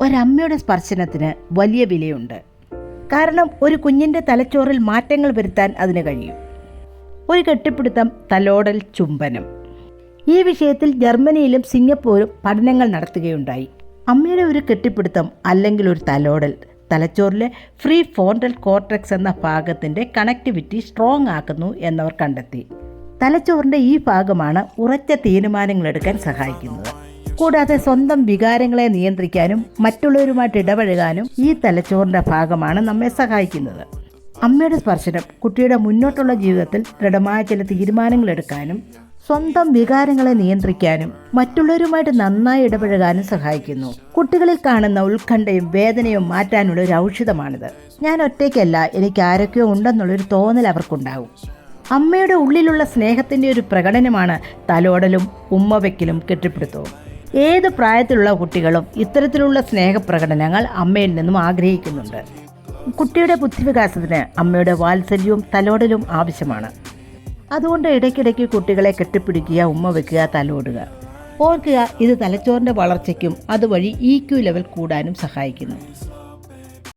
ഒരമ്മയുടെ സ്പർശനത്തിന് വലിയ വിലയുണ്ട്. കാരണം ഒരു കുഞ്ഞിൻ്റെ തലച്ചോറിൽ മാറ്റങ്ങൾ വരുത്താൻ അതിന് കഴിയും. ഒരു കെട്ടിപ്പിടുത്തം, തലോടൽ, ചുംബനം. ഈ വിഷയത്തിൽ ജർമ്മനിയിലും സിംഗപ്പൂരും പഠനങ്ങൾ നടത്തുകയുണ്ടായി. അമ്മയുടെ ഒരു കെട്ടിപ്പിടുത്തം അല്ലെങ്കിൽ ഒരു തലോടൽ തലച്ചോറിലെ ഫ്രീ ഫ്രോണ്ടൽ കോർട്ടെക്സ് എന്ന ഭാഗത്തിൻ്റെ കണക്ടിവിറ്റി സ്ട്രോങ് ആക്കുന്നു എന്നവർ കണ്ടെത്തി. തലച്ചോറിൻ്റെ ഈ ഭാഗമാണ് ഉറച്ച തീരുമാനങ്ങൾ എടുക്കാൻ സഹായിക്കുന്നത്. കൂടാതെ സ്വന്തം വികാരങ്ങളെ നിയന്ത്രിക്കാനും മറ്റുള്ളവരുമായിട്ട് ഇടപഴകാനും ഈ തലച്ചോറിൻ്റെ ഭാഗമാണ് നമ്മെ സഹായിക്കുന്നത്. അമ്മയുടെ സ്പർശനം കുട്ടിയുടെ മുന്നോട്ടുള്ള ജീവിതത്തിൽ ദൃഢമായ ചില തീരുമാനങ്ങൾ എടുക്കാനും സ്വന്തം വികാരങ്ങളെ നിയന്ത്രിക്കാനും മറ്റുള്ളവരുമായിട്ട് നന്നായി ഇടപഴകാനും സഹായിക്കുന്നു. കുട്ടികളിൽ കാണുന്ന ഉത്കണ്ഠയും വേദനയും മാറ്റാനുള്ള ഒരു ഔഷധമാണിത്. ഞാൻ ഒറ്റയ്ക്കല്ല, എനിക്ക് ആരൊക്കെയോ ഉണ്ടെന്നുള്ളൊരു തോന്നൽ അവർക്കുണ്ടാകും. അമ്മയുടെ ഉള്ളിലുള്ള സ്നേഹത്തിൻ്റെ ഒരു പ്രകടനമാണ് തലോടലും ഉമ്മവയ്ക്കലും കെട്ടിപ്പിടുത്തവും. ഏത് പ്രായത്തിലുള്ള കുട്ടികളും ഇത്തരത്തിലുള്ള സ്നേഹപ്രകടനങ്ങൾ അമ്മയിൽ നിന്നും ആഗ്രഹിക്കുന്നുണ്ട്. കുട്ടിയുടെ ബുദ്ധിവികാസത്തിന് അമ്മയുടെ വാത്സല്യവും തലോടലും ആവശ്യമാണ്. അതുകൊണ്ട് ഇടയ്ക്കിടയ്ക്ക് കുട്ടികളെ കെട്ടിപ്പിടിക്കുക, ഉമ്മ വയ്ക്കുക, തലോടുക. ഓർക്കുക, ഇത് തലച്ചോറിൻ്റെ വളർച്ചയ്ക്കും അതുവഴി EQ ലെവൽ കൂടാനും സഹായിക്കുന്നു.